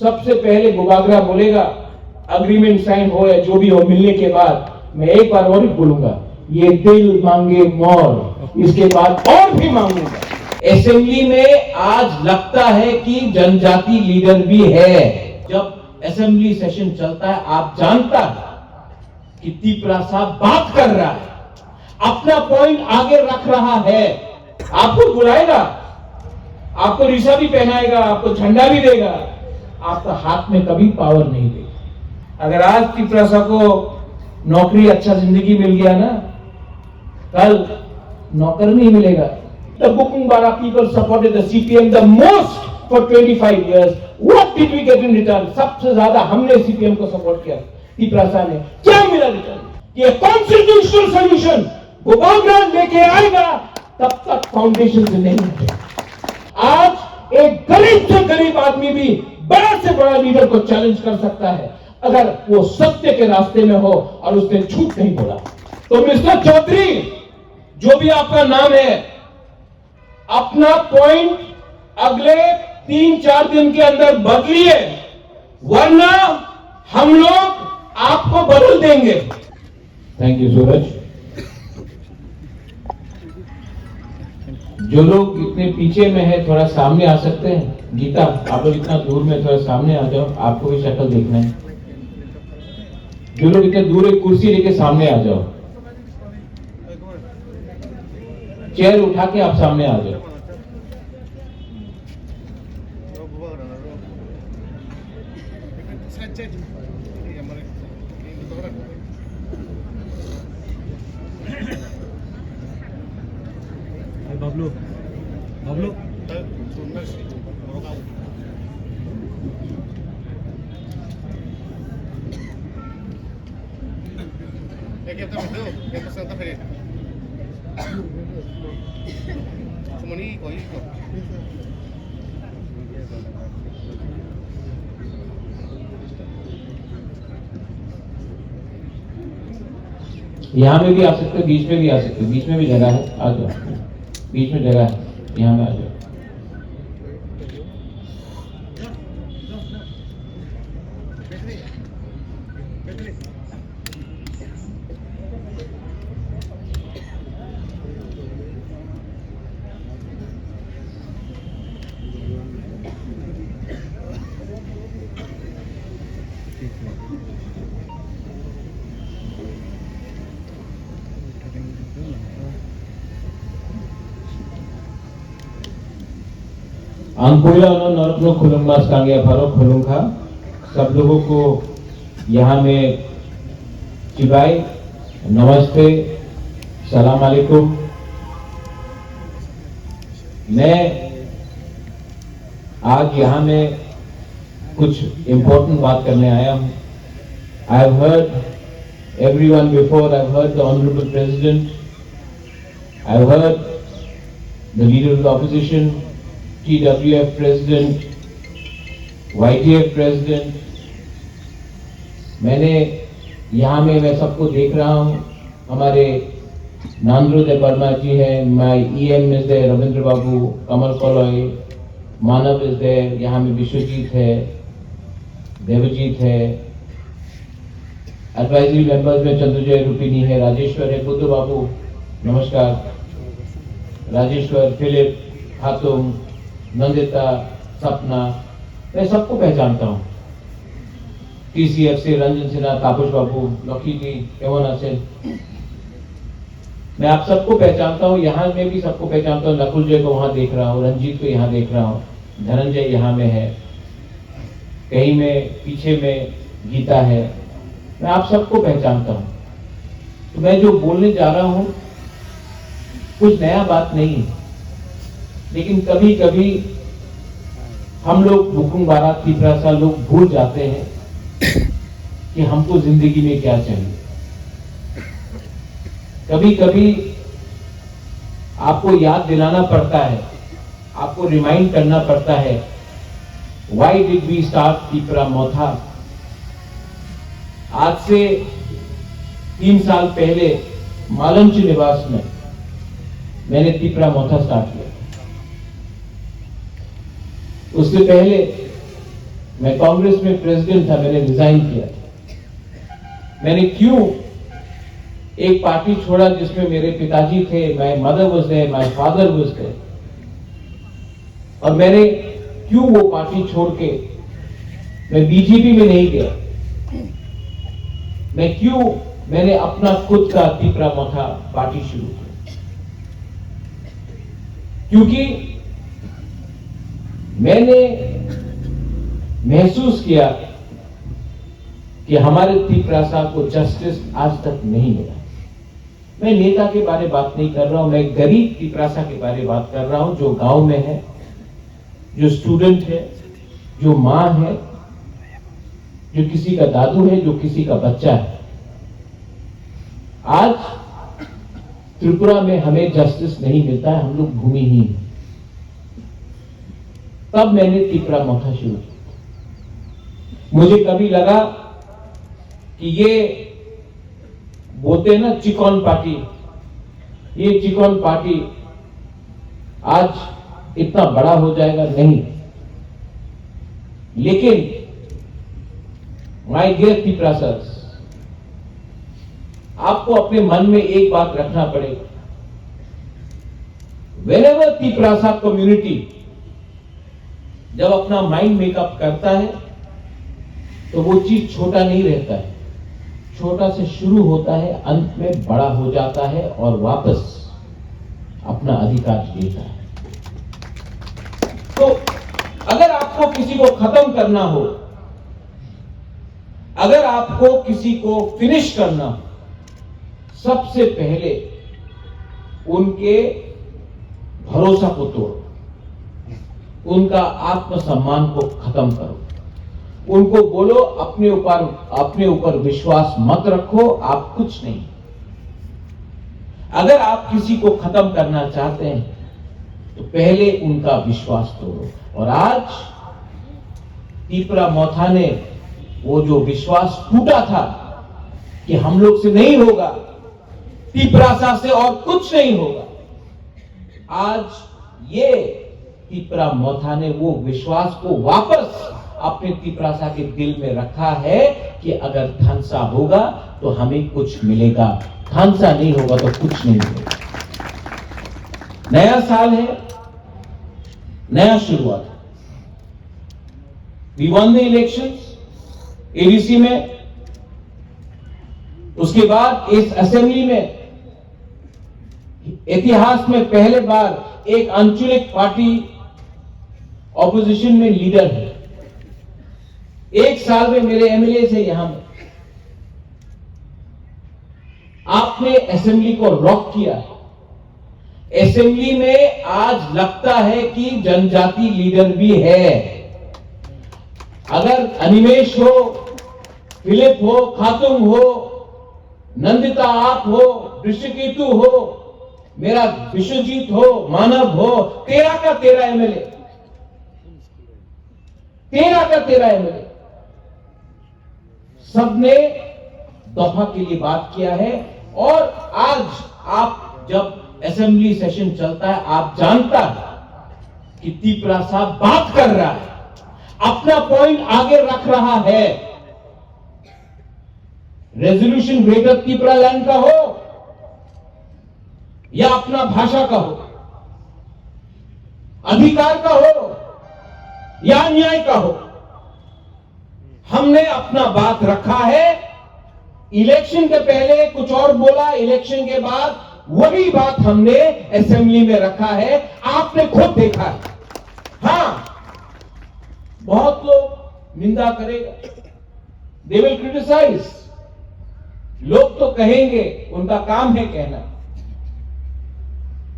सबसे पहले गुबागरा बोलेगा, अग्रीमेंट साइन हो या जो भी हो, मिलने के बाद मैं एक बार और बोलूंगा, ये दिल मांगे मोर, इसके बाद और भी मांगूंगा। असेंबली में आज लगता है कि जनजाति लीडर भी है। जब असेंबली सेशन चलता है, आप जानता है कि त्रिपुरा साहब बात कर रहा है, अपना पॉइंट आगे रख रहा है, आपको बुलाएगा, आपको रिशा भी पहनाएगा, आपको झंडा भी देगा, आपका हाथ में कभी पावर नहीं देगा। अगर आज त्रिपुरा साहब को नौकरी, अच्छा जिंदगी मिल गया ना, कल नौकर नहीं मिलेगा। The Bukungbara people supported the CPM the most for 25 years. What did we get in return? सबसे ज्यादा हमने CPM को सपोर्ट किया, त्रिपुरा साहब ने क्या मिला रिटर्न? ये कॉन्स्टिट्यूशनल सोल्यूशन गुबागरा लेके आएगा, तब तक फाउंडेशन से नहीं हटेगा। आज एक गरीब से गरीब आदमी भी बड़ा से बड़ा लीडर को चैलेंज कर सकता है, अगर वो सत्य के रास्ते में हो और उसने झूठ नहीं बोला। तो मिस्टर चौधरी, जो भी आपका नाम है, अपना पॉइंट अगले 3-4 दिन के अंदर बदलिए, वरना हम लोग आपको बदल देंगे। थैंक यू सूरज। जो लोग इतने पीछे में है, थोड़ा सामने आ सकते हैं। गीता, आप लोग इतना दूर में, थोड़ा सामने आ जाओ, आपको भी शक्ल देखना है। जो लोग इतने दूर, एक कुर्सी लेके सामने आ जाओ, चेयर उठा के आप सामने आ जाओ। बबलू बबलू यहाँ में भी आ सकते हो, बीच में भी आ सकते हो, बीच में भी जगह है, आ जाओ, बीच में जगह है, यहाँ में आ जाओ। अंकुला नरपनो खुलुंगास कांगे फारो खुलुंगा। सब लोगों को यहाँ में चिबाई, नमस्ते, सलाम अलैकुम। मैं आज यहाँ में कुछ इम्पोर्टेंट बात करने आया हूँ। I have heard everyone before. I have heard the Honorable President. I have heard the Leader of the Opposition, TWF President, YTF President. मैंने यहाँ में मैं सबको देख रहा हूँ। हमारे नांद्रोदय वर्मा जी हैं, my EM is there, Ravindra Babu, Kamal कॉलोई, Manav is there, यहाँ में विश्वजीत है, देवजीत है, एडवाइजरी मेंबर्स में चंद्रजय रुपिनी है, राजेश्वर है, बुद्ध बाबू नमस्कार, राजेश्वर, फिलिप, खातूम, नंदिता, सपना, मैं सबको पहचानता हूँ। TCF से रंजन सिन्हा, तापस बाबू, लकी जी, केवन आसेन, मैं आप सबको पहचानता हूँ। यहाँ में भी सबको पहचानता हूँ। नकुल जय को वहाँ देख रहा हूँ, रंजीत को यहाँ देख रहा हूँ, धनंजय यहाँ में है, कहीं में पीछे में गीता है, मैं आप सबको पहचानता हूँ। तो मैं जो बोलने जा रहा हूँ कुछ नया बात नहीं है, लेकिन कभी कभी हम लोग बुकुंबारा त्रिपुरा सा लोग भूल जाते हैं कि हमको जिंदगी में क्या चाहिए। कभी कभी आपको याद दिलाना पड़ता है, आपको रिमाइंड करना पड़ता है, why did we start Tripura Motha. आज से 3 साल पहले मालंच निवास में मैंने त्रिपुरा मोथा स्टार्ट किया। उससे पहले मैं कांग्रेस में प्रेसिडेंट था, मैंने रिजाइन किया। मैंने क्यों एक पार्टी छोड़ा जिसमें मेरे पिताजी थे, my mother was there, my father was there, और मैंने क्यों वो पार्टी छोड़ के मैं बीजेपी में नहीं गया? मैंने अपना खुद का तीपरा मोथा पार्टी शुरू की, क्योंकि मैंने महसूस किया कि हमारे तीपरा साहब को जस्टिस आज तक नहीं मिला। मैं नेता के बारे बात नहीं कर रहा हूं, मैं गरीब तीपरासा के बारे बात कर रहा हूं, जो गांव में है, जो स्टूडेंट है, जो मां है, जो किसी का दादू है, जो किसी का बच्चा है। आज त्रिपुरा में हमें जस्टिस नहीं मिलता है, हम लोग भूमिहीन हैं। तब मैंने तीपरा मोथा शुरू किया। मुझे कभी लगा कि ये बोलते हैं ना चिकॉन पार्टी, ये चिकॉन पार्टी आज इतना बड़ा हो जाएगा, नहीं। लेकिन माय डियर तीपरासर्स, आपको अपने मन में एक बात रखना पड़ेगा। व्हेनेवर तीपरासा कम्युनिटी जब अपना माइंड मेकअप करता है तो वो चीज छोटा नहीं रहता है, छोटा से शुरू होता है, अंत में बड़ा हो जाता है और वापस अपना अधिकार लेता है। तो अगर आपको किसी को खत्म करना हो, अगर आपको किसी को फिनिश करना हो, सबसे पहले उनके भरोसा को तोड़ो, उनका आत्मसम्मान को खत्म करो, उनको बोलो अपने ऊपर विश्वास मत रखो, आप कुछ नहीं। अगर आप किसी को खत्म करना चाहते हैं तो पहले उनका विश्वास तोड़ो। और आज तीपरा मोथा ने वो जो विश्वास टूटा था कि हम लोग से नहीं होगा, तीपरासा से और कुछ नहीं होगा, आज ये तीपरा मोथा ने वो विश्वास को वापस अपने तीपरासा के दिल में रखा है कि अगर थानसा होगा तो हमें कुछ मिलेगा, थानसा नहीं होगा तो कुछ नहीं मिलेगा। नया साल है, नया शुरुआत। We won the elections ADC में, उसके बाद इस असेंबली में इतिहास में पहले बार एक आंचलिक पार्टी ऑपोजिशन में लीडर है। एक साल में मेरे एमएलए से यहां में आपने असेंबली को रॉक किया। असेंबली में आज लगता है कि जनजाति लीडर भी है। अगर अनिमेश हो, फिलिप हो, खातुम हो, नंदिता आप हो, ऋषिकेतु हो, मेरा विश्वजीत हो, मानव हो, 13 का 13 एमएलए, 13 का 13 एमएलए, सबने दफा के लिए बात किया है। और आज आप जब असेंबली सेशन चलता है, आप जानता है कि तीपरा साहब बात कर रहा है, अपना पॉइंट आगे रख रहा है। रेजोल्यूशन ग्रेटर तीपरा लैंड का हो या अपना भाषा का हो, अधिकार का हो या न्याय का हो, हमने अपना बात रखा है। इलेक्शन के पहले कुछ और बोला, इलेक्शन के बाद वही बात हमने असेंबली में रखा है। आपने खुद देखा है। हां, बहुत लोग निंदा करेगा, दे विल क्रिटिसाइज, लोग तो कहेंगे, उनका काम है कहना,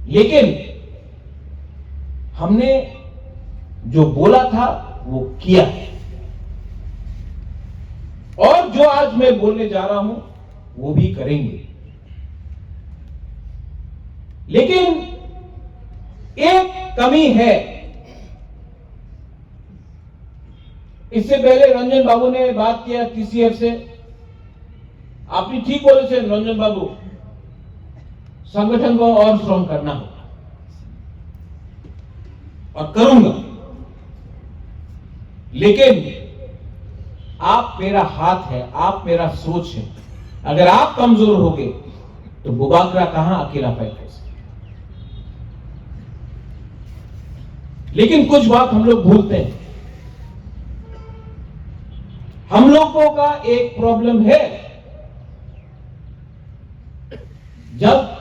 लेकिन हमने जो बोला था वो किया है। और जो आज मैं बोलने जा रहा हूं वो भी करेंगे। लेकिन एक कमी है। इससे पहले रंजन बाबू ने बात किया टीसीएफ से, आपने ठीक बोले थे रंजन बाबू, संगठन को और स्ट्रॉन्ग करना होगा और करूंगा। लेकिन आप मेरा हाथ है, आप मेरा सोच है। अगर आप कमजोर होगे तो बुबाकरा कहां अकेला फाइट कर सकते। लेकिन कुछ बात हम लोग भूलते हैं। हम लोगों का एक प्रॉब्लम है, जब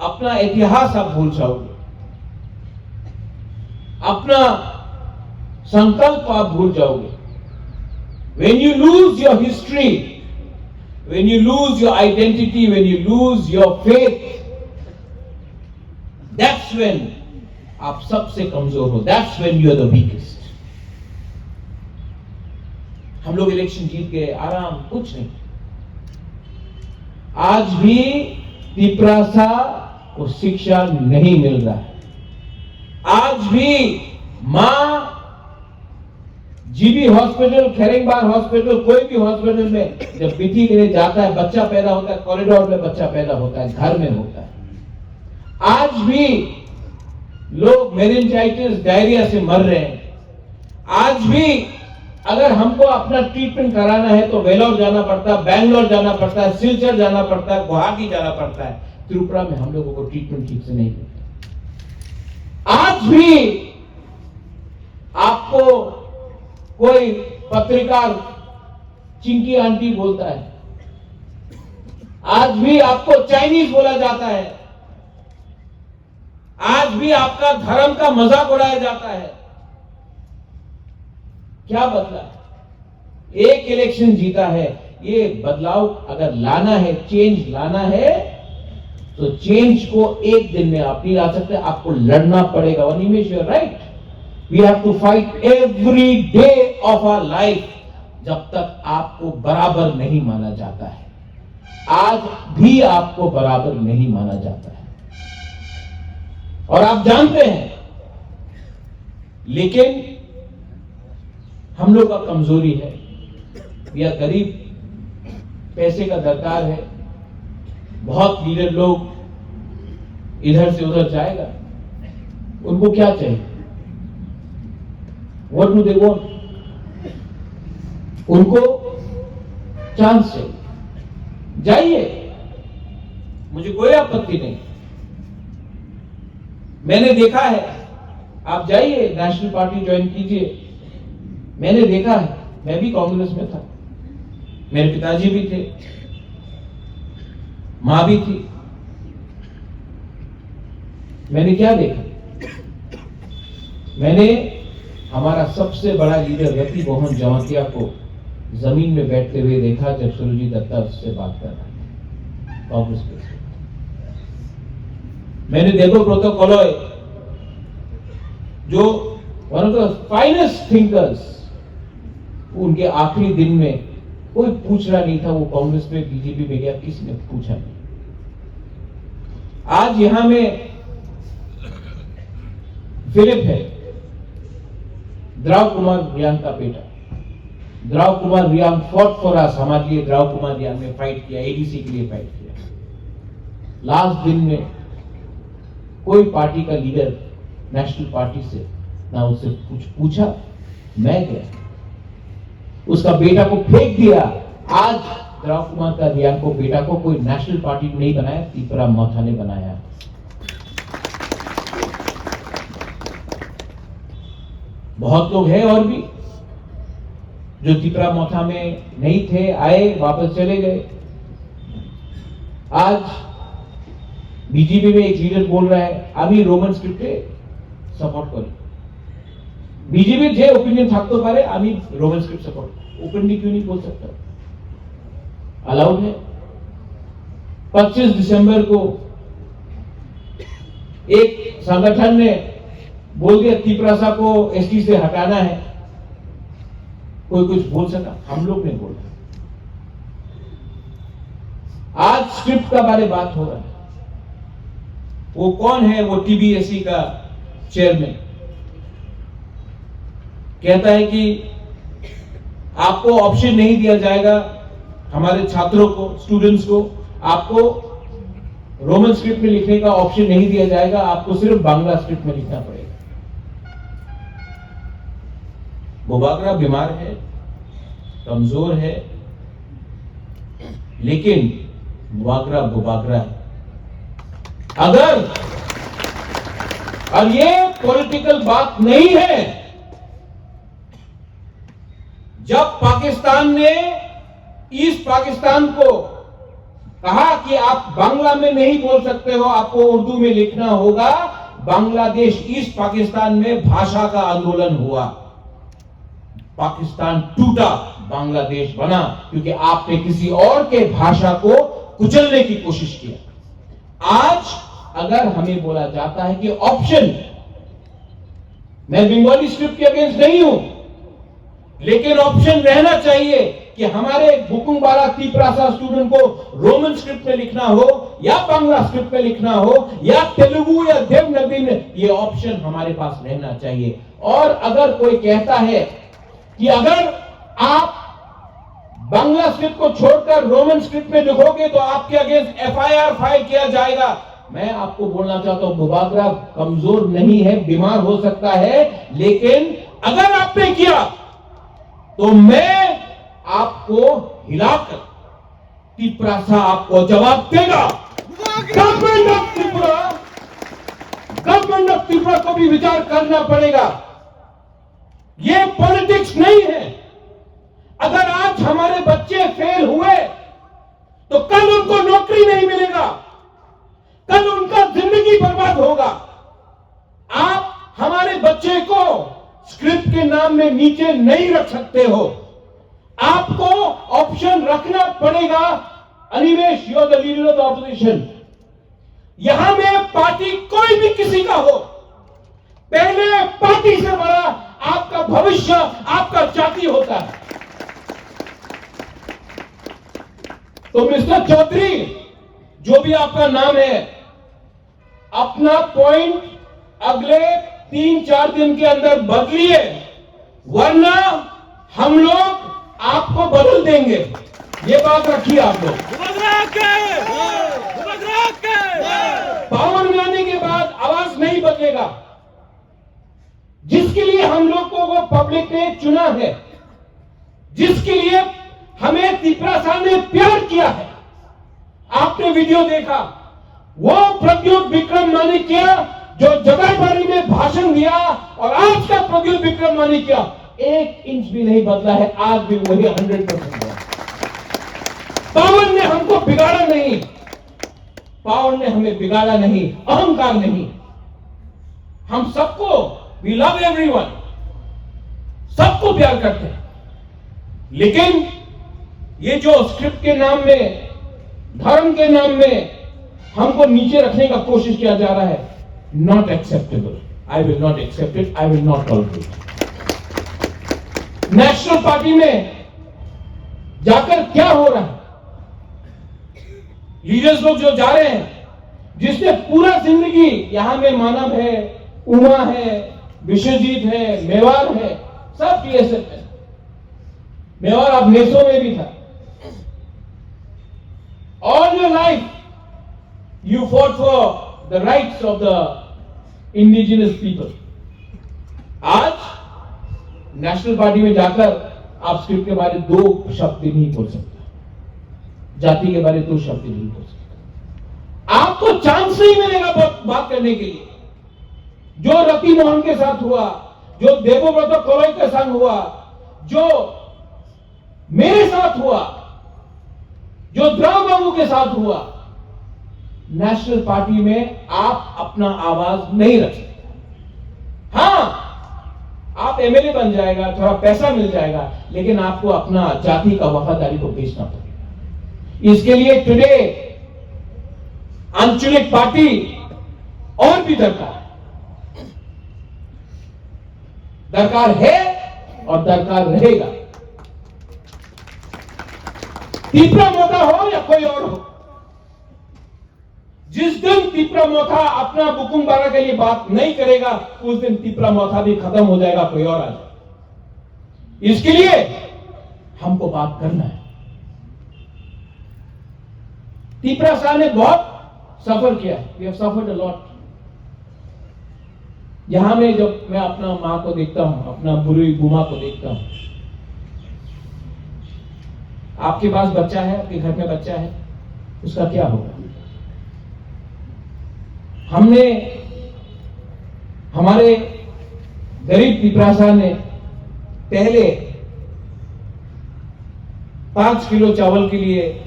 अपना इतिहास आप भूल जाओगे, अपना संकल्प आप भूल जाओगे, when you lose your history, when you lose your identity, when you lose your faith, that's when आप सबसे कमजोर हो, that's when you are the weakest। हम लोग इलेक्शन जीत गए, आराम, कुछ नहीं। आज भी तिपरासा को शिक्षा नहीं मिल रहा है। आज भी मां जीबी हॉस्पिटल, खेरेंगबार हॉस्पिटल, कोई भी हॉस्पिटल में जब बिठी लेने जाता है, बच्चा पैदा होता है, कॉरिडोर में बच्चा पैदा होता है, घर में होता है। आज भी लोग मेनिंजाइटिस, डायरिया से मर रहे हैं। आज भी अगर हमको अपना ट्रीटमेंट कराना है तो वेलोर जाना पड़ता है, बैंगलोर जाना पड़ता है, सिलचर जाना पड़ता है, गुवाहाटी जाना पड़ता है। त्रिपुरा में हम लोगों को ट्रीटमेंट ठीक से नहीं मिलता। आज भी आपको कोई पत्रकार चिंकी आंटी बोलता है, आज भी आपको चाइनीज बोला जाता है, आज भी आपका धर्म का मजाक उड़ाया जाता है। क्या बदला? एक इलेक्शन जीता है। ये बदलाव अगर लाना है, चेंज लाना है, तो चेंज को एक दिन में आप नहीं ला सकते, आपको लड़ना पड़ेगा। Nimesh, you are right, we have to fight every day of our life, जब तक आपको बराबर नहीं माना जाता है। आज भी आपको बराबर नहीं माना जाता है और आप जानते हैं, लेकिन हम लोग का कमजोरी है, या गरीब, पैसे का दरकार है। बहुत लीडर लोग इधर से उधर जाएगा, उनको क्या चाहिए? What do they want? उनको चांस चाहिए, जाइए, मुझे कोई आपत्ति नहीं। मैंने देखा है, आप जाइए, नेशनल पार्टी ज्वाइन कीजिए। मैंने देखा है, मैं भी कांग्रेस में था, मेरे पिताजी भी थे, मां भी थी। मैंने क्या देखा? मैंने हमारा सबसे बड़ा लीडर रति मोहन जमातिया को जमीन में बैठते हुए देखा जब सुरजीत दत्ता उससे बात कर रहा था कांग्रेस के। मैंने देवव्रत कॉलोय, जो one of the finest thinkers, उनके आखिरी दिन में कोई पूछ रहा नहीं था वो कांग्रेस में, बीजेपी में गया, किसी ने पूछा नहीं। आज यहां में फिलिप है, द्राव कुमार रियांग का बेटा। Drav Kumar Reang fought for us, हमारे लिए द्राव कुमार रियांग ने फाइट किया, एडीसी के लिए फाइट किया। लास्ट दिन में कोई पार्टी का लीडर नेशनल पार्टी से ना उससे कुछ पूछा। मैं गया, उसका बेटा को फेंक दिया। आज द्राव कुमार का रियांग को बेटा को कोई नेशनल पार्टी नहीं बनाया, तिपरा मोथा ने बनाया। बहुत लोग हैं और भी जो तिपरा मोथा में नहीं थे, आए, वापस चले गए। आज बीजेपी में एक लीडर बोल रहा है, अभी रोमन स्क्रिप्ट सपोर्ट करो। बीजेपी जे ओपिनियन থাকতে পারে, আমি रोमन स्क्रिप्ट सपोर्ट ओपनली क्यों नहीं बोल सकता? अलाउड है। 25 दिसंबर को एक संगठन ने बोल दिया तिपरासा को एसटी से हटाना है, कोई कुछ बोल सका? हम लोग ने बोला। आज स्क्रिप्ट का बारे बात हो रहा है। वो कौन है? वो टीबीएससी का चेयरमैन कहता है कि आपको ऑप्शन नहीं दिया जाएगा, हमारे छात्रों को, स्टूडेंट्स को, आपको रोमन स्क्रिप्ट में लिखने का ऑप्शन नहीं दिया जाएगा, आपको सिर्फ बांग्ला स्क्रिप्ट में लिखना पड़ेगा। बुबागरा बीमार है, कमजोर है, लेकिन बुबागरा है। अगर और ये पॉलिटिकल बात नहीं है। जब पाकिस्तान ने ईस्ट पाकिस्तान को कहा कि आप बांग्ला में नहीं बोल सकते हो, आपको उर्दू में लिखना होगा, बांग्लादेश ईस्ट पाकिस्तान में भाषा का आंदोलन हुआ, पाकिस्तान टूटा, बांग्लादेश बना, क्योंकि आपने किसी और के भाषा को कुचलने की कोशिश किया। आज अगर हमें बोला जाता है कि ऑप्शन, मैं बंगाली स्क्रिप्ट के अगेंस्ट नहीं हूं, लेकिन ऑप्शन रहना चाहिए कि हमारे बुकुंबारा तिपरासा स्टूडेंट को रोमन स्क्रिप्ट में लिखना हो या बांग्ला स्क्रिप्ट में लिखना हो या तेलुगु या देवनागरी में, ये ऑप्शन हमारे पास रहना चाहिए। और अगर कोई कहता है कि अगर आप बांग्ला स्क्रिप्ट को छोड़कर रोमन स्क्रिप्ट में लिखोगे तो आपके अगेंस्ट एफआईआर फाइल किया जाएगा, मैं आपको बोलना चाहता हूं बुबागरा कमजोर नहीं है, बीमार हो सकता है, लेकिन अगर आपने किया तो मैं आपको हिलाकर तिपरासा आपको जवाब देगा। गवर्नमेंट ऑफ त्रिपुरा को भी विचार करना पड़ेगा। ये पॉलिटिक्स नहीं है। अगर आज हमारे बच्चे फेल हुए तो कल उनको नौकरी नहीं मिलेगा, कल उनका जिंदगी बर्बाद होगा। आप हमारे बच्चे को स्क्रिप्ट के नाम में नीचे नहीं रख सकते हो, आपको ऑप्शन रखना पड़ेगा। Animesh, you are the leader of the opposition. यहां में पार्टी कोई भी किसी का हो, पहले पार्टी से बड़ा आपका भविष्य, आपका जाति होता है। तो मिस्टर चौधरी, जो भी आपका नाम है, अपना पॉइंट अगले 3-4 दिन के अंदर बदलिए, वरना हम लोग आपको बदल देंगे। ये बात रखिए आप लोग। पावर में आने के बाद आवाज नहीं बदलेगा। जिसके लिए हम लोगों को पब्लिक ने चुना है, जिसके लिए हमें तिपरासा ने प्यार किया है, आपने वीडियो देखा, वो प्रद्युत विक्रम माणिक्य जो जगाईबाड़ी में भाषण दिया और आज का प्रद्युत विक्रम माणिक्य 1 इंच भी नहीं बदला है, आज भी वही 100% है। पावर ने हमको बिगाड़ा नहीं, पावर ने हमें बिगाड़ा नहीं, अहंकार नहीं। हम सबको, वी लव एवरीवन, सबको प्यार करते हैं, लेकिन ये जो स्क्रिप्ट के नाम में, धर्म के नाम में हमको नीचे रखने का कोशिश किया जा रहा है, not acceptable. I will not accept it, I will not tolerate. National party में जाकर क्या हो रहा है, लीडर्स लोग जो जा रहे हैं, जिसने पूरा जिंदगी यहां में मानव है, उमा है, विश्वजीत है, मेवाड़ है, सब टीएसएफ है। मेवाड़ अब नेसो में भी था। All your life, you fought for the rights of the indigenous people. आज नेशनल पार्टी में जाकर आप स्क्रिप्ट के बारे में 2 शब्द नहीं बोल सकते, जाति के बारे में 2 शब्द नहीं बोल सकते। आपको चांस नहीं मिलेगा बात करने के लिए। जो रति मोहन के साथ हुआ, जो देवव्रत कोलई के साथ हुआ, जो मेरे साथ हुआ, जो द्रव बाबू के साथ हुआ, नेशनल पार्टी में आप अपना आवाज नहीं रख सकते। हां, आप एमएलए बन जाएगा, थोड़ा पैसा मिल जाएगा, लेकिन आपको अपना जाति का वफादारी को बेचना पड़ेगा। इसके लिए टुडे आंचलिक पार्टी और भी दरकार है और दरकार रहेगा। तिपरा मोथा हो या कोई और हो, जिस दिन तिपरा मोथा अपना बुकुंबारा के लिए बात नहीं करेगा, उस दिन तिपरा मोथा भी खत्म हो जाएगा, कोई और आ जाएगा। इसके लिए हमको बात करना है। तिपरासा ने बहुत सफर किया, we have suffered a lot. यहां में जब मैं अपना माँ को देखता हूं, अपना बुरी बुमा को देखता हूं, आपके पास बच्चा है, आपके घर में बच्चा है, उसका क्या होगा? हमने, हमारे गरीब पिपरासा ने पहले 5 किलो चावल के लिए,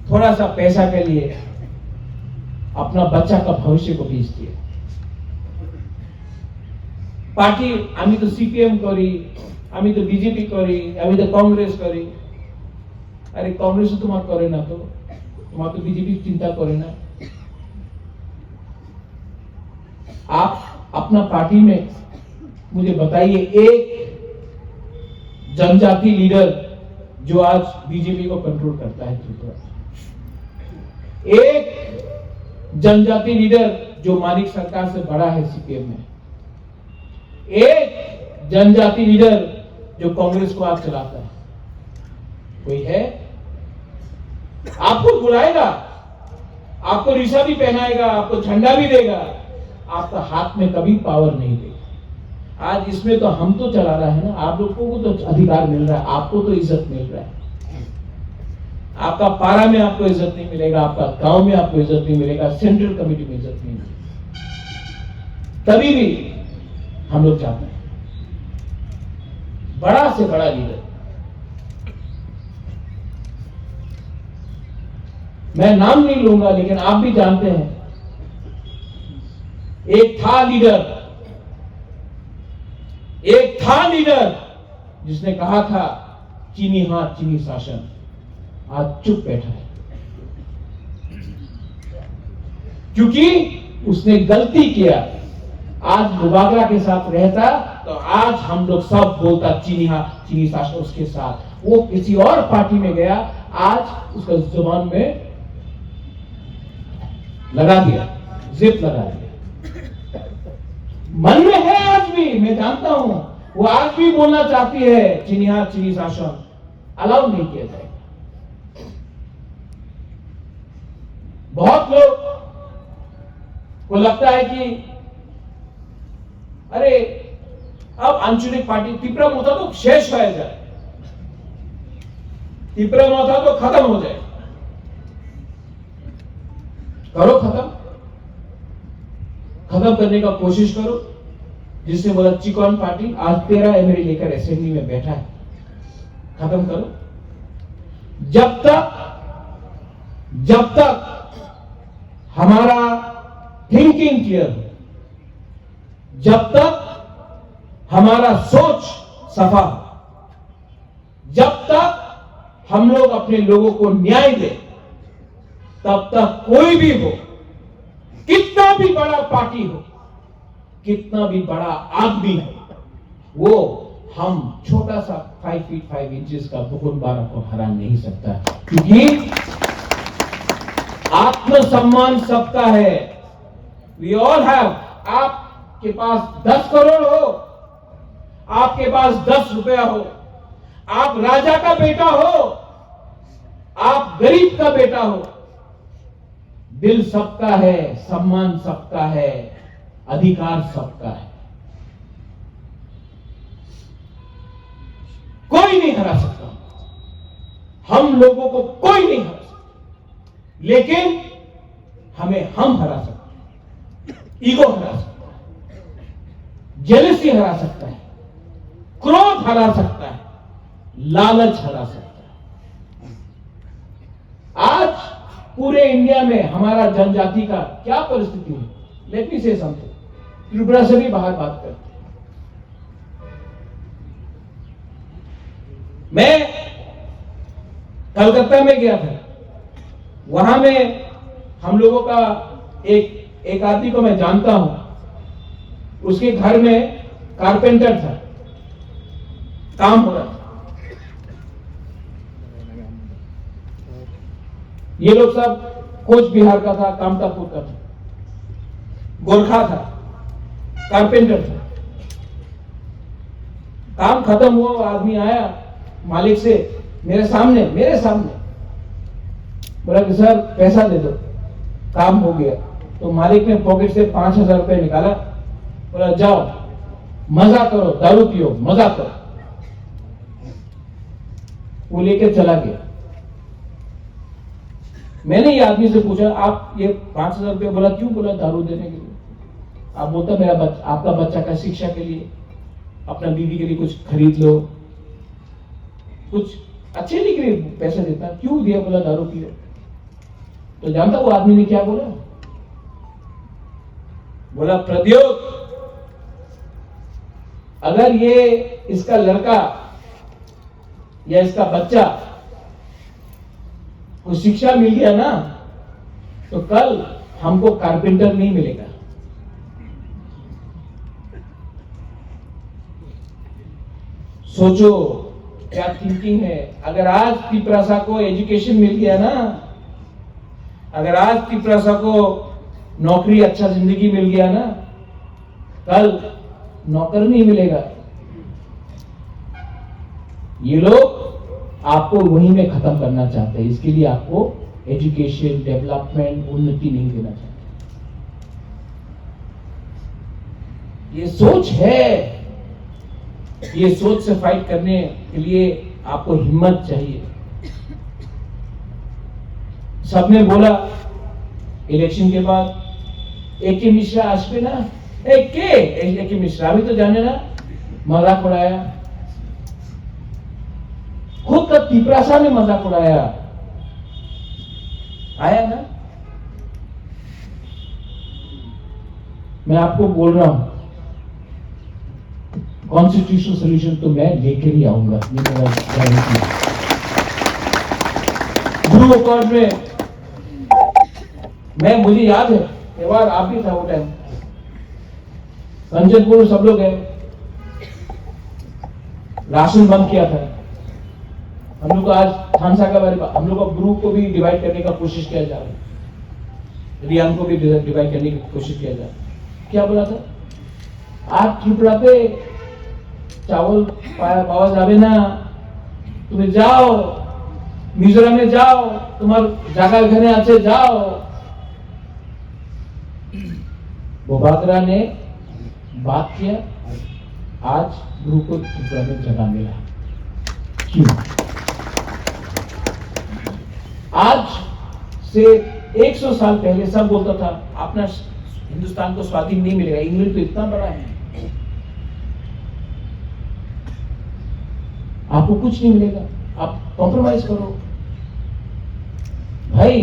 थोड़ा सा पैसा के लिए अपना बच्चा का भविष्य को बेच दिया। पार्टी, आमी तो सीपीएम करी, आमी तो बीजेपी करी, आमी तो कांग्रेस करी। अरे कांग्रेस तुम्हार करे ना, तो तुम्हार तो बीजेपी चिंता करे ना। आप अपना पार्टी में मुझे बताइए एक जनजाति लीडर जो आज बीजेपी को कंट्रोल करता है त्रिपुरा, एक जनजाति लीडर जो मानिक सरकार से बड़ा है सीपीएम में, एक जनजाति लीडर जो कांग्रेस को आज चलाता है, कोई है? आपको बुलाएगा, आपको रिशा भी पहनाएगा, आपको झंडा भी देगा, आपका हाथ में कभी पावर नहीं देगा। आज इसमें तो हम तो चला रहा है ना, आप लोगों को तो अधिकार मिल रहा है, आपको तो इज्जत मिल रहा है। आपका पारा में आपको इज्जत नहीं मिलेगा, आपका गांव में आपको इज्जत नहीं मिलेगा, सेंट्रल कमेटी में इज्जत नहीं मिलेगी। तभी भी हम लोग चाहते हैं बड़ा से बड़ा लीडर। मैं नाम नहीं लूंगा, लेकिन आप भी जानते हैं, एक था लीडर जिसने कहा था चीनी हाथ चीनी शासन, आज चुप बैठा है क्योंकि उसने गलती किया। आज मुबागरा के साथ रहता तो आज हम लोग सब बोलता चीनी हाथ चीनी शासन उसके साथ। वो किसी और पार्टी में गया, आज उसका जुबान में लगा दिया, जिप लगा दिया। मन में है आज भी, मैं जानता हूं, वो आज भी बोलना चाहती है चीनी हाथ चीनी शासन, अलाउ नहीं किया जाएगा। बहुत लोग को लगता है कि अरे अब आंचलिक पार्टी तिपरा मोथा तो शेष हो जाए, तिपरा मोथा तो खत्म हो जाए। करो खत्म करने का कोशिश करो। जिसने बोला चिकन पार्टी, आज 13 एमएलए लेकर असेंबली में बैठा है, खत्म करो। जब तक हमारा थिंकिंग क्लियर हो, जब तक हमारा सोच सफा हो, जब तक हम लोग अपने लोगों को न्याय दें, तब तक कोई भी हो, कितना भी बड़ा पार्टी हो, कितना भी बड़ा आदमी हो, वो हम छोटा सा 5 फीट 5 इंचेस का बुकुनबारा को हरा नहीं सकता, क्योंकि आत्मसम्मान सबका है। We all have. आपके पास 10 करोड़ हो, आपके पास 10 रुपया हो, आप राजा का बेटा हो, आप गरीब का बेटा हो, दिल सबका है, सम्मान सबका है, अधिकार सबका है। कोई नहीं हरा सकता, हम लोगों को कोई नहीं हरा सकता, लेकिन हमें हम हरा सकते हैं। ईगो हरा सकता है, जेलसी हरा सकता है, क्रोध हरा सकता है, लालच हरा सकता है। आज पूरे इंडिया में हमारा जनजाति का क्या परिस्थिति है, लेट मी से समथिंग। त्रिपुरा से भी बाहर बात करते हैं। मैं कलकत्ता में गया था, वहां में हम लोगों का एक आदमी को मैं जानता हूं, उसके घर में कारपेंटर था, काम हो रहा था। ये लोग सब कोच बिहार का था, कामतापुर का था, गोरखा था, कारपेंटर था। काम खत्म हुआ, वो आदमी आया मालिक से मेरे सामने बोला कि सर पैसा दे दो, काम हो गया। तो मालिक ने पॉकेट से 5,000 रुपए निकाला, बोला जाओ मजा करो, दारू पियो, मजा करो। वो लेके चला गया। मैंने ये आदमी से पूछा, आप ये 5,000 रुपया बोला क्यों? बोला दारू देने के लिए। आप बोलता आपका बच्चा का शिक्षा के लिए, अपना बीवी के लिए कुछ खरीद लो, कुछ अच्छे के लिए पैसे देता, क्यों दिया? बोला दारू पियो। तो जानता वो आदमी ने क्या बोला? बोला प्रद्योत, अगर ये इसका लड़का या इसका बच्चा को शिक्षा मिल गया ना, तो कल हमको कारपेंटर नहीं मिलेगा। सोचो क्या थिंकिंग है। अगर आज पिपरासा को एजुकेशन मिल गया ना, अगर आज पिपरासा को नौकरी, अच्छा जिंदगी मिल गया ना, कल नौकर नहीं मिलेगा। ये लोग आपको वहीं में खत्म करना चाहते हैं। इसके लिए आपको एजुकेशन, डेवलपमेंट, उन्नति नहीं देना चाहते। ये सोच है, ये सोच से फाइट करने के लिए आपको हिम्मत चाहिए। सबने बोला इलेक्शन के बाद ए.के. मिश्रा आसपे ना, ए.के. मिश्रा भी तो जाने ना, मजाक उड़ाया। खुद का पिपरासा ने मजाक उड़ाया, आया ना। मैं आपको बोल रहा हूं, कॉन्स्टिट्यूशनल सोल्यूशन तो मैं लेकर ही आऊंगा, ये मेरा गारंटी है। ब्लू अकॉर्ड में मुझे याद है, एक बार आप भी था वो टाइम, कंचनपुर सब लोग गए, राशन बंद किया था। हम लोग को आज थानसा का बारे में, हम लोग को ग्रुप को भी डिवाइड करने का कोशिश किया जा रहा है, रियांग को भी डिवाइड करने की कोशिश किया जा रहा है। क्या बोला था? आज त्रिपुरा पे चावल पावा जावे ना, तुम्हें जाओ मिजोरम में जाओ, तुम्हारे जागा घने आचे जाओ। बोबाद्रा ने बात किया, आज ग्रुप को त्रिपुरा में जगह मिला। क्यों? आज से 100 साल पहले सब बोलता था अपना हिंदुस्तान को स्वाधीन नहीं मिलेगा, इंग्लैंड तो इतना बड़ा है, आपको कुछ नहीं मिलेगा, आप कॉम्प्रोमाइज करो। भाई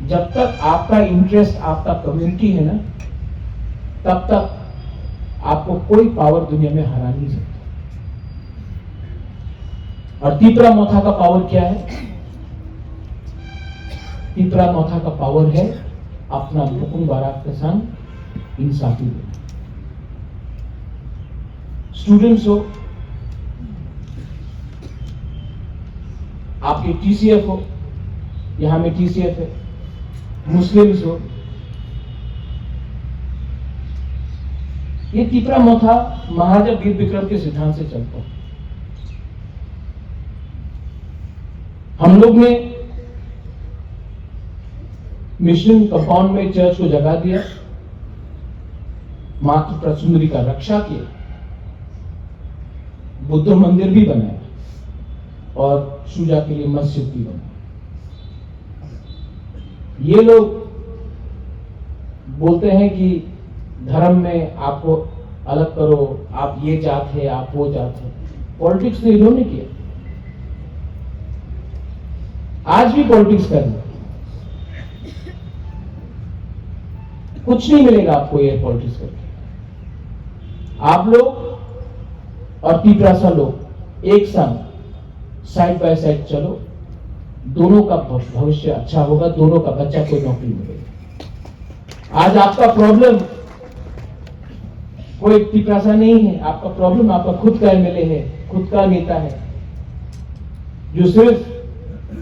जब तक आपका इंटरेस्ट, आपका कम्युनिटी है ना, तब तक आपको कोई पावर दुनिया में हरा नहीं सकता। और तिपरा मोथा का पावर क्या है? तिपरा मोथा का पावर है अपना बुकुम बारात के संग इंसाफी देना। स्टूडेंट्स हो, आपके टीसीएफ हो, यहां में टीसीएफ है, मुस्लिम्स हो, ये तिपरा मोथा महाराजा वीर विक्रम के सिद्धांत से चलता है। हम लोग ने मिशन कंपाउंड में चर्च को जगा दिया, मातृ प्रसुंदरी का रक्षा किया, बुद्ध मंदिर भी बनाया और शुजा के लिए मस्जिद भी बनाया। ये लोग बोलते हैं कि धर्म में आपको अलग करो, आप ये जात है, आप वो जात है। पॉलिटिक्स ने इन्होंने किया, आज भी पॉलिटिक्स कर रहे। कुछ नहीं मिलेगा आपको ये पॉलिटिक्स करके। आप लोग और तिपरासा लोग एक संग साइड बाय साइड चलो, दोनों का भविष्य अच्छा होगा, दोनों का बच्चा कोई नौकरी मिलेगा। आज आपका प्रॉब्लम कोई तिपरासा नहीं है, आपका प्रॉब्लम आपका खुद का एमएलए है, खुद का नेता है, जो सिर्फ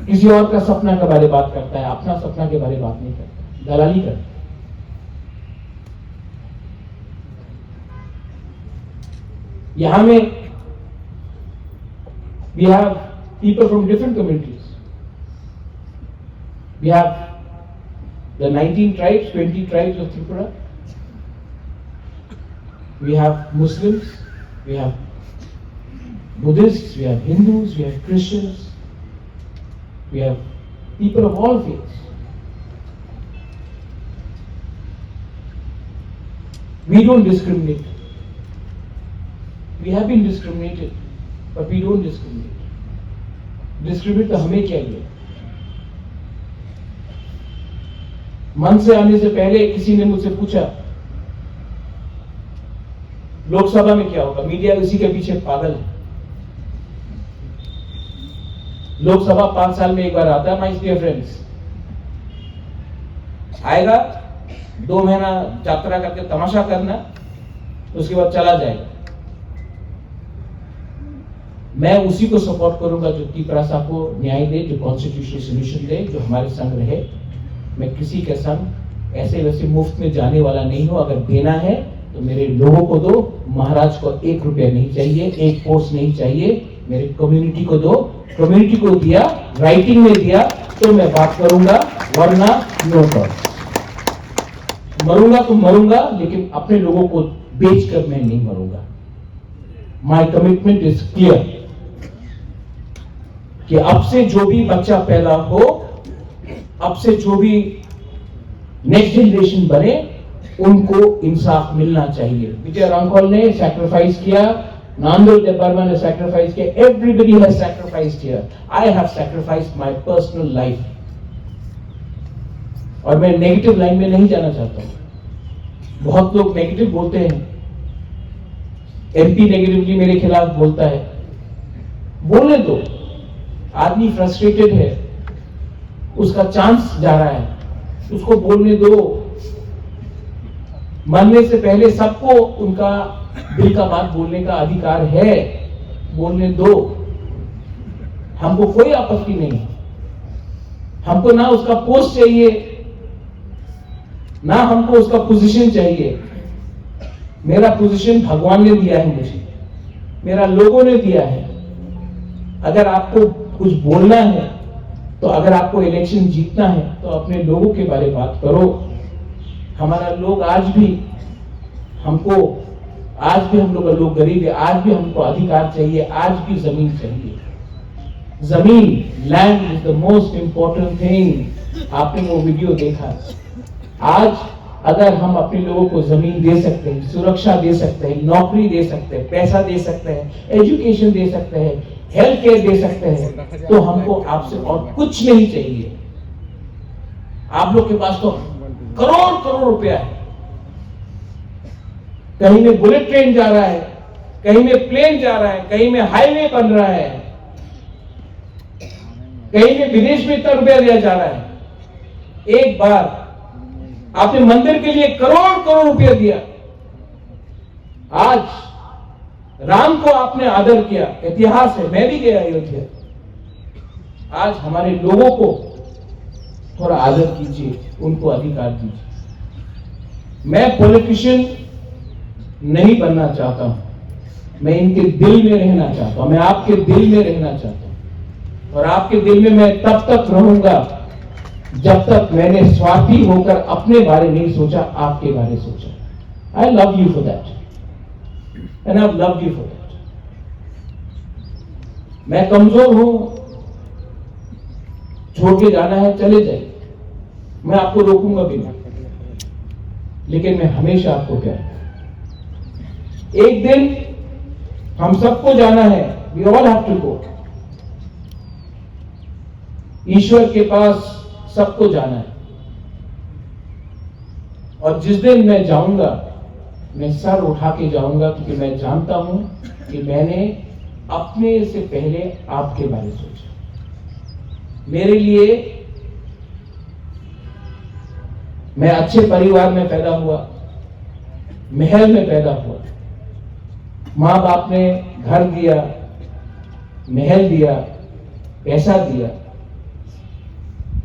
किसी और का सपना के बारे में बात करता है, अपना सपना के बारे में बात नहीं करता, दलाली करता है। यहां में we have people from different communities. We have the 19 tribes, 20 tribes of Tripura. We have Muslims, we have Buddhists, we have Hindus, we have Christians, we have people of all faiths. We don't discriminate. We have been discriminated, but we don't discriminate. Discriminate तो हमें क्या है? मन से आने से पहले किसी ने मुझसे पूछा लोकसभा में क्या होगा? मीडिया इसी के पीछे पागल है। लोकसभा 5 साल में एक बार आता है, माय डियर फ्रेंड्स। आएगा, 2 महीना यात्रा करके तमाशा करना, उसके बाद चला जाएगा। मैं उसी को सपोर्ट करूंगा जो तीपरासा को न्याय दे, जो कॉन्स्टिट्यूशनल सोल्यूशन दे, जो हमारे संग रहे। मैं किसी के संग ऐसे वैसे मुफ्त में जाने वाला नहीं हूं। अगर देना है तो मेरे लोगों को दो, महाराज को 1 रुपया नहीं चाहिए, 1 पोस्ट नहीं चाहिए, मेरे कम्युनिटी को दो। कम्युनिटी को दिया, राइटिंग में दिया तो मैं बात करूंगा, वरना नो टॉक। मरूंगा तो मरूंगा, लेकिन अपने लोगों को बेचकर मैं नहीं मरूंगा। माय कमिटमेंट इज क्लियर कि अब से जो भी बच्चा पैदा हो, अब से जो भी नेक्स्ट जनरेशन बने, उनको इंसाफ मिलना चाहिए। विजय रामकौल ने सैक्रिफाइस किया, नांदोल देबर्मा ने सैक्रिफाइस किया, everybody has sacrificed here. I have sacrificed my personal life. और मैं नेगेटिव लाइन में नहीं जाना चाहता हूं। बहुत लोग नेगेटिव बोलते हैं, एमपी नेगेटिवली मेरे खिलाफ बोलता है, बोलने दो। आदमी फ्रस्ट्रेटेड है, उसका चांस जा रहा है, उसको बोलने दो। मरने से पहले सबको उनका दिल का बात बोलने का अधिकार है, बोलने दो। हमको कोई आपत्ति नहीं। हमको ना उसका पोस्ट चाहिए, ना हमको उसका पोजीशन चाहिए। मेरा पोजीशन भगवान ने दिया है मुझे, मेरा लोगों ने दिया है। अगर आपको कुछ बोलना है, तो अगर आपको इलेक्शन जीतना है, तो अपने लोगों के बारे में बात करो। हमारा लोग आज भी हम लोग का लोग गरीब है, आज भी हमको अधिकार चाहिए, आज भी जमीन चाहिए। जमीन, land is the most important thing. आपने वो वीडियो देखा। आज अगर हम अपने लोगों को जमीन दे सकते हैं, सुरक्षा दे सकते हैं, नौकरी दे सकते हैं, पैसा दे सकते हैं, एजुकेशन दे सकते हैं, हेल्थ केयर दे सकते हैं, तो हमको आपसे और कुछ नहीं चाहिए। आप लोग के पास तो करोड़ करोड़ रुपया है। कहीं में बुलेट ट्रेन जा रहा है, कहीं में प्लेन जा रहा है, कहीं में हाईवे बन रहा है, कहीं में विदेश में इतना रुपया दिया जा रहा है। एक बार आपने मंदिर के लिए करोड़ करोड़ रुपया दिया। आज राम को आपने आदर किया, इतिहास है, मैं भी गया अयोध्या। आज हमारे लोगों को थोड़ा आदर कीजिए, उनको अधिकार दीजिए। मैं पॉलिटिशियन नहीं बनना चाहता हूं, मैं इनके दिल में रहना चाहता हूं, मैं आपके दिल में रहना चाहता हूं। और आपके दिल में मैं तब तक रहूंगा जब तक मैंने स्वार्थी होकर अपने बारे नहीं सोचा, आपके बारे सोचा। आई love you for that and I love you for that. मैं कमजोर हूं, छोड़ के जाना है चले जाइए, मैं आपको रोकूंगा भी नहीं, लेकिन मैं हमेशा आपको प्यार करूंगा। एक दिन हम सबको जाना है, we all have to go. ईश्वर के पास सबको जाना है। और जिस दिन मैं जाऊंगा, मैं सर उठा के जाऊंगा, क्योंकि मैं जानता हूं कि मैंने अपने से पहले आपके बारे सोचा। मेरे लिए, मैं अच्छे परिवार में पैदा हुआ, महल में पैदा हुआ, मां बाप ने घर दिया, महल दिया, पैसा दिया,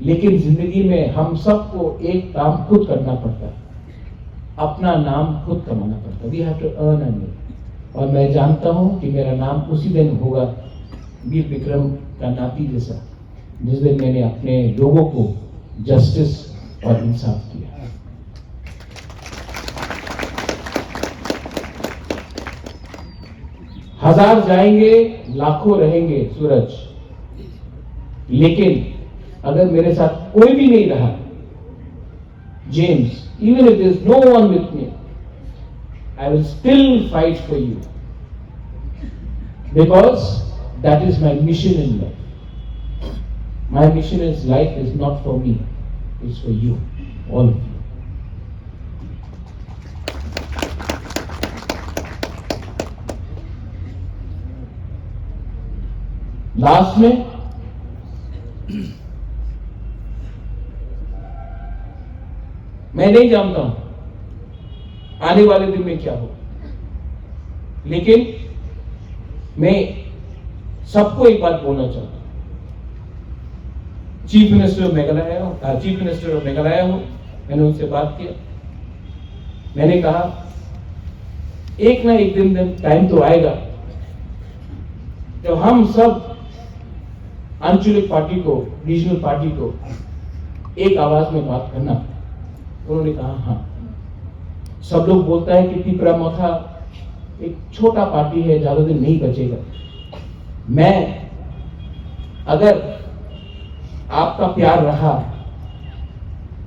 लेकिन जिंदगी में हम सबको एक काम खुद करना पड़ता है, अपना नाम खुद कमाना पड़ता है। We have to earn a name. और मैं जानता हूं कि मेरा नाम उसी दिन होगा, वीर विक्रम का नाती जैसा, जिस दिन मैंने अपने लोगों को जस्टिस और इंसाफ किया। 1000 जाएंगे, लाखों रहेंगे सूरज, लेकिन अगर मेरे साथ कोई भी नहीं रहा, James, even if there is no one with me, I will still fight for you, because that is my mission in life. My mission in life is not for me, it's for you, all of you. Last में मैं नहीं जानता हूं आने वाले दिन में क्या हो, लेकिन मैं सबको एक बात बोलना चाहता हूं। चीफ मिनिस्टर ऑफ मेघालय हूं, मैंने उनसे बात किया। मैंने कहा एक ना एक दिन टाइम तो आएगा जब हम सब आंचलिक पार्टी को, रीजनल पार्टी को एक आवाज में बात करना। उन्होंने कहा हाँ, सब लोग बोलता है कि त्रिपुरा मोथा एक छोटा पार्टी है, ज्यादा दिन नहीं बचेगा। मैं, अगर आपका प्यार रहा,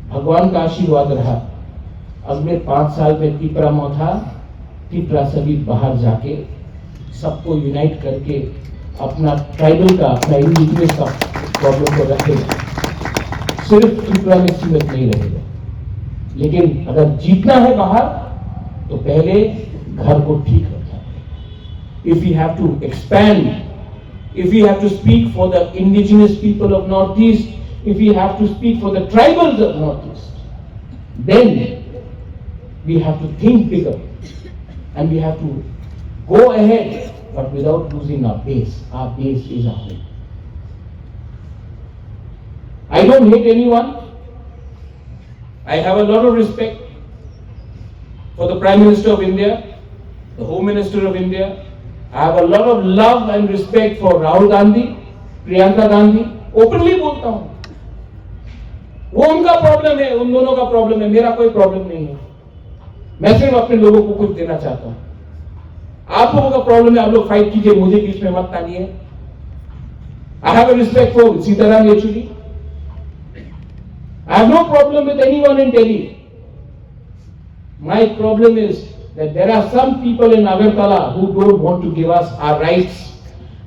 भगवान का आशीर्वाद रहा, अगले 5 साल में त्रिपुरा मोथा, त्रिपुरा सभी बाहर जाके सबको यूनाइट करके अपना ट्राइबल का, अपना इंडिजिनियस का प्रॉब्लम को रखेगा। सिर्फ त्रिपुरा में सीमित नहीं रहेगा, लेकिन अगर जीतना है बाहर तो पहले घर को ठीक रखना है। If you have to expand, if you have to speak for the indigenous people of Northeast, if you have to speak for the tribals of Northeast, then we have to think bigger and we have to go ahead, but without losing our base. Our base is our home. I don't hate anyone. I have a lot of respect for the Prime Minister of India, the Home Minister of India. I have a lot of love and respect for Rahul Gandhi, Priyanka Gandhi. Openly बोलता हूँ, वो उनका problem है, उन दोनों का problem है, मेरा कोई प्रॉब्लम नहीं है। मैं सिर्फ अपने लोगों को कुछ देना चाहता हूँ। आप लोगों का प्रॉब्लम है, आप लोग फाइट कीजिए, मुझे बीच में मत तानिए। I have a respect for Sitaram Yechuri. I have no problem with anyone in Delhi. My problem is that there are some people in Agartala who don't want to give us our rights.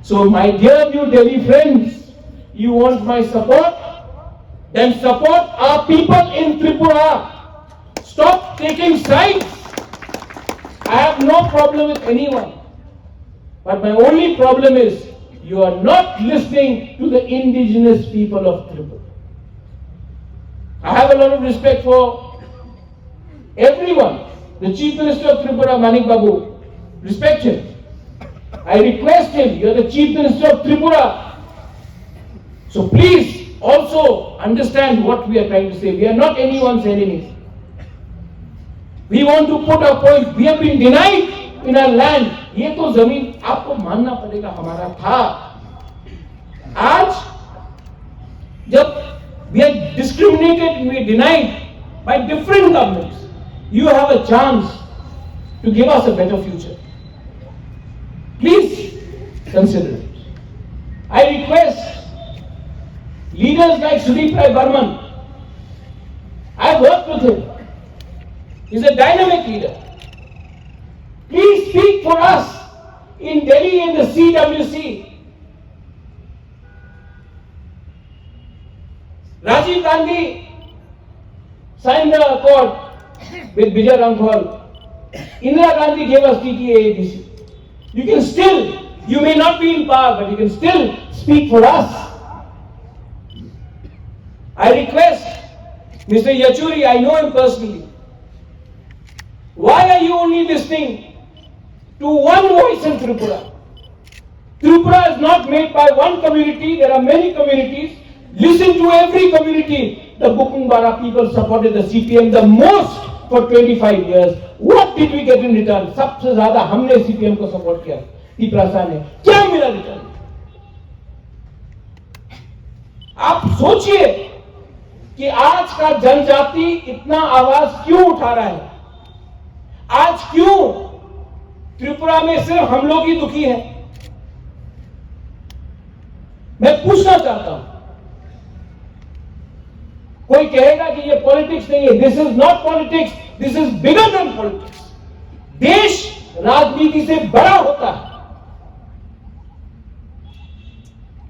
So my dear New Delhi friends, you want my support? Then support our people in Tripura. Stop taking sides. I have no problem with anyone. But my only problem is you are not listening to the indigenous people of Tripura. I have a lot of respect for everyone. The Chief Minister of Tripura, Manik Babu, respect him. I request him, you are the Chief Minister of Tripura. So please also understand what we are trying to say. We are not anyone's enemy. We want to put our point. We have been denied in our land. ये तो जमीन आपको मानना पड़ेगा हमारा था। आज जब we are discriminated, we are denied by different governments, you have a chance to give us a better future. Please consider it. I request leaders like Sudeep Rai Burman. I've worked with him. He's a dynamic leader. Please speak for us in Delhi in the CWC. Rajiv Gandhi signed the accord with Vijay Ramphal. Indira Gandhi gave us TTA-ADC. You can still, you may not be in power, but you can still speak for us. I request Mr. Yechuri, I know him personally. Why are you only listening to one voice in Tripura? Tripura is not made by one community, there are many communities. Listen to every community. The Bukungwara people supported the CPM the most for 25 years. What did we get in return? सबसे ज़्यादा हमने CPM को support किया, त्रिपुरा ने, क्या मिला return? आप सोचिए कि आज का जनजाति इतना आवाज क्यों उठा रहा है? आज क्यों त्रिपुरा में सिर्फ हम लोग ही दुखी हैं? मैं पूछना चाहता हूं। कोई कहेगा कि ये पॉलिटिक्स नहीं है। This is not politics, this is bigger than politics. देश राजनीति से बड़ा होता है।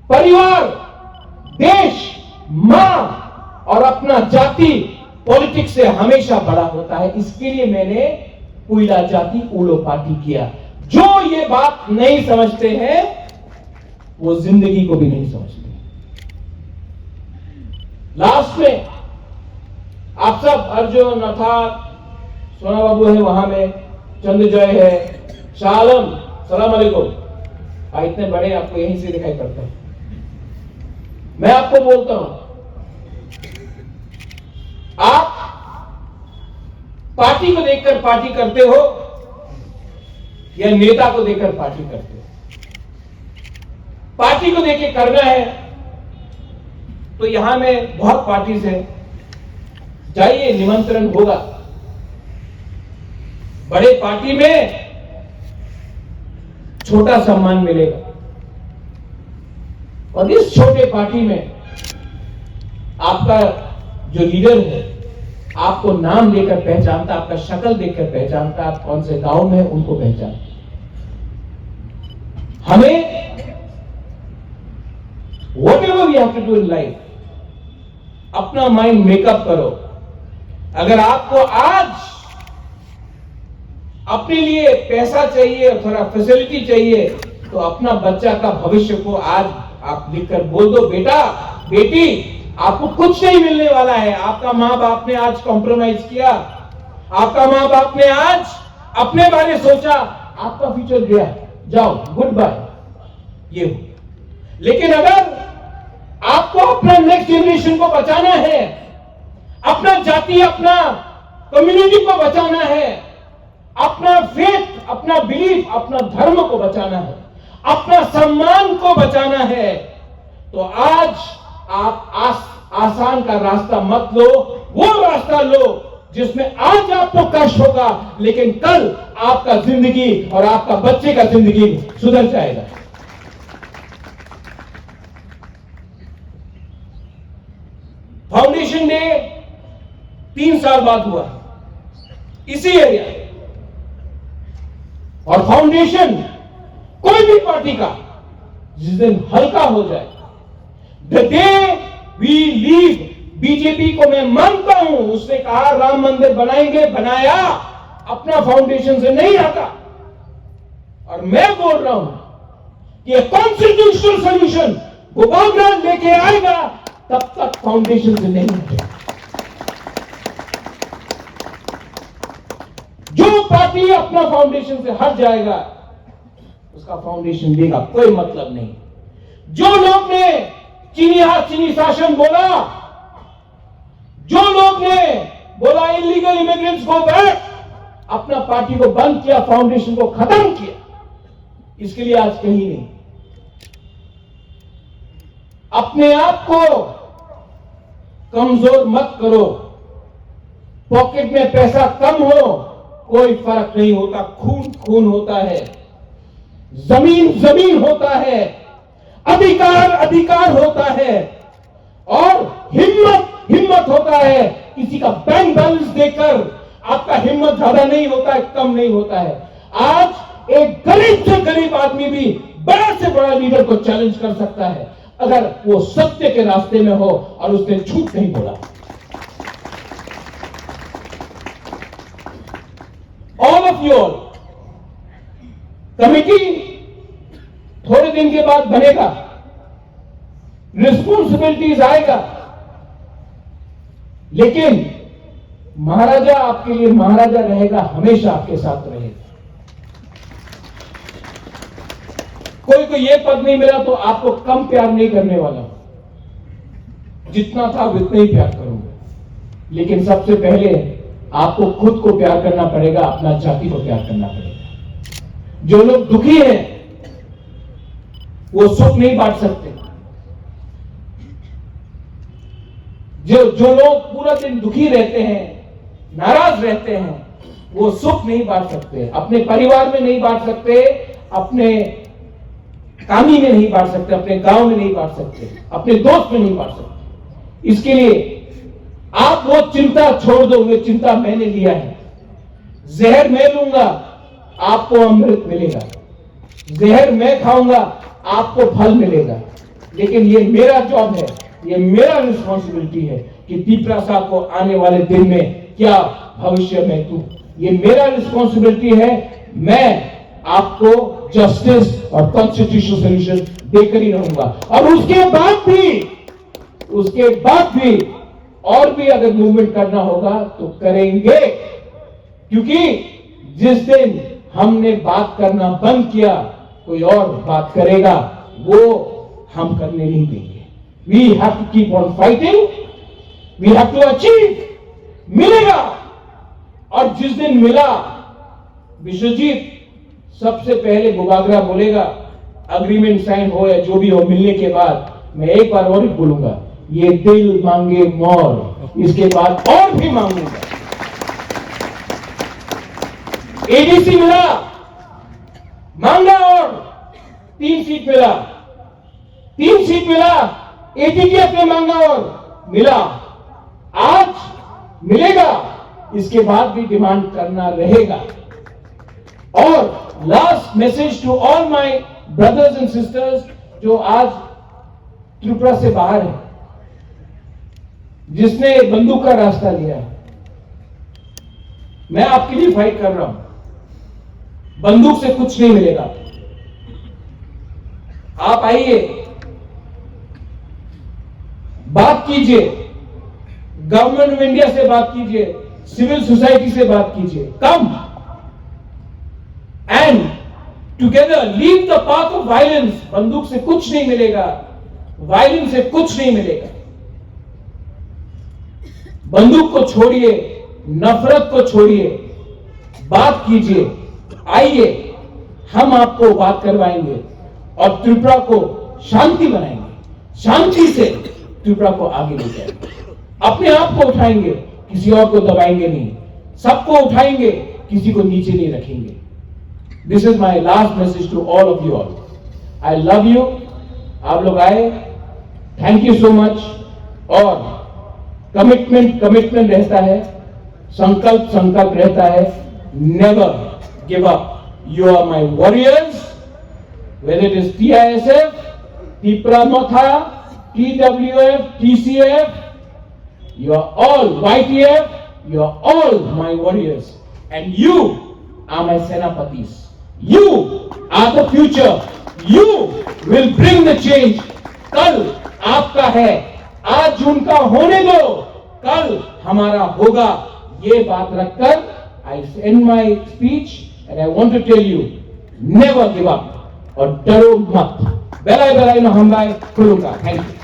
परिवार, देश, मां और अपना जाति पॉलिटिक्स से हमेशा बड़ा होता है। इसके लिए मैंने पुइला जाति ऊलो पार्टी किया। जो ये बात नहीं समझते हैं वो जिंदगी को भी नहीं समझते। लास्ट में आप सब, अर्जुन, अर्थात सोना बाबू है वहां में, चंद्रजय है, शालम, सलाम अलैकुम। इतने बड़े आपको यहीं से दिखाई पड़ता है। मैं आपको बोलता हूं, आप पार्टी को देखकर पार्टी करते हो या नेता को देखकर पार्टी करते हो? पार्टी को देख के करना है तो यहां में बहुत पार्टीज है, जाइए, निमंत्रण होगा। बड़े पार्टी में छोटा सम्मान मिलेगा और इस छोटे पार्टी में आपका जो लीडर है आपको नाम लेकर पहचानता, आपका शक्ल देखकर पहचानता, आप कौन से गांव में उनको पहचानता। हमें whatever we have to do in life, अपना माइंड मेकअप करो। अगर आपको आज अपने लिए पैसा चाहिए और थोड़ा फैसिलिटी चाहिए तो अपना बच्चा का भविष्य को आज आप लिखकर बोल दो, बेटा, बेटी, आपको कुछ नहीं मिलने वाला है। आपका मां बाप ने आज कॉम्प्रोमाइज किया, आपका मां बाप ने आज अपने बारे सोचा, आपका फ्यूचर गया, जाओ, गुड बाय, ये हो। लेकिन अगर आपको अपना नेक्स्ट जनरेशन को बचाना है, अपना जाति, अपना कम्युनिटी को बचाना है, अपना फेथ, अपना बिलीफ, अपना धर्म को बचाना है, अपना सम्मान को बचाना है, तो आज आप आसान का रास्ता मत लो। वो रास्ता लो जिसमें आज आपको कष्ट होगा लेकिन कल आपका जिंदगी और आपका बच्चे का जिंदगी सुधर जाएगा। फाउंडेशन डे 3 साल बाद हुआ इसी एरिया, और फाउंडेशन कोई भी पार्टी का जिस दिन हल्का हो जाए, the day we leave BJP को मैं मानता हूं, उसने कहा राम मंदिर बनाएंगे, बनाया, अपना फाउंडेशन से नहीं आता। और मैं बोल रहा हूं कि कॉन्स्टिट्यूशनल सोल्यूशन गोपालगंज लेके आएगा, तब तक फाउंडेशन से नहीं हटेगा। जो पार्टी अपना फाउंडेशन से हट जाएगा उसका फाउंडेशन देगा कोई मतलब नहीं। जो लोग ने चीनी हाथ चीनी शासन बोला, जो लोग ने बोला इलीगल इमिग्रेंट्स गो बैक, अपना पार्टी को बंद किया, फाउंडेशन को खत्म किया, इसके लिए आज कहीं नहीं। अपने आप को कमजोर मत करो। पॉकेट में पैसा कम हो कोई फर्क नहीं होता, खून खून होता है, जमीन जमीन होता है, अधिकार अधिकार होता है, और हिम्मत हिम्मत होता है। किसी का बैंक बैलेंस देखकर आपका हिम्मत ज्यादा नहीं होता है, कम नहीं होता है। आज एक गरीब से गरीब आदमी भी बड़ा से बड़ा लीडर को चैलेंज कर सकता है अगर वो सत्य के रास्ते में हो और उसने झूठ नहीं बोला। All of you all, committee थोड़े दिन के बाद बनेगा, रिस्पॉन्सिबिलिटीज आएगा, लेकिन महाराजा आपके लिए महाराजा रहेगा, हमेशा आपके साथ रहेगा। कोई को यह पद नहीं मिला तो आपको कम प्यार नहीं करने वाला, जितना था उतना ही प्यार करूंगा। लेकिन सबसे पहले आपको खुद को प्यार करना पड़ेगा, अपना जाति को प्यार करना पड़ेगा। जो लोग दुखी हैं वो सुख नहीं बांट सकते। जो लोग पूरा दिन दुखी रहते हैं, नाराज रहते हैं, वो सुख नहीं बांट सकते, अपने परिवार में नहीं बांट सकते, अपने कामी में नहीं बांट सकते, अपने गांव में नहीं बांट सकते, अपने दोस्त में नहीं बांट सकते। इसके लिए आप वो चिंता छोड़ दो, वो चिंता मैंने लिया है। जहर मैं लूंगा, आपको अमृत मिलेगा। जहर मैं खाऊंगा, आपको फल मिलेगा। लेकिन ये मेरा जॉब है, ये मेरा रिस्पॉन्सिबिलिटी है कि दीपरासा को आने वाले दिन में क्या भविष्य में दूं। ये मेरा रिस्पॉन्सिबिलिटी है। मैं आपको जस्टिस और कॉन्स्टिट्यूशनल सोल्यूशन देकर ही रहूंगा। और उसके बाद भी और भी अगर मूवमेंट करना होगा तो करेंगे, क्योंकि जिस दिन हमने बात करना बंद किया, कोई और बात करेगा, वो हम करने नहीं देंगे। We have to keep on fighting, we have to achieve. मिलेगा, और जिस दिन मिला, विश्वजीत सबसे पहले बुबागरा बोलेगा, अग्रीमेंट साइन हो या जो भी हो, मिलने के बाद मैं एक बार और बोलूंगा, ये दिल मांगे मोर, इसके बाद और भी मांगूंगा। एडीसी मिला, मांगा, और 3 सीट मिला, 3 सीट मिला, एटीटीएफ ने मांगा और मिला, आज मिलेगा, इसके बाद भी डिमांड करना रहेगा। और last message to all my brothers and sisters जो आज त्रिपुरा से बाहर है, जिसने बंदूक का रास्ता लिया है, मैं आपके लिए फाइट कर रहा हूं। बंदूक से कुछ नहीं मिलेगा। आप आइए, बात कीजिए, गवर्नमेंट ऑफ इंडिया से बात कीजिए, सिविल सोसाइटी से बात कीजिए। Come and together leave the path of violence. बंदूक से कुछ नहीं मिलेगा, वायलेंस से कुछ नहीं मिलेगा। बंदूक को छोड़िए, नफरत को छोड़िए, बात कीजिए। आइए, हम आपको बात करवाएंगे और त्रिपुरा को शांति बनाएंगे, शांति से त्रिपुरा को आगे ले जाएंगे। अपने आप को उठाएंगे, किसी और को दबाएंगे नहीं, सबको उठाएंगे, किसी को नीचे नहीं रखेंगे। This is my last message to all of you all. I love you. आप लोग आए, थैंक यू सो मच। और कमिटमेंट रहता है, संकल्प रहता है। Never give up. You are my warriors, whether it is TISF, Tripura Motha, TWF, TCF, you are all YTF, you are all my warriors, and you are my Senapatis. You are the future. You will bring the change. कल आपका है, आज उनका होने दो, कल हमारा होगा। ये बात रखकर I end my speech. And I want to tell you, never give up. और डरो मत। बेलाय बेलाय न हमलाय खुलूंगा। Thank you.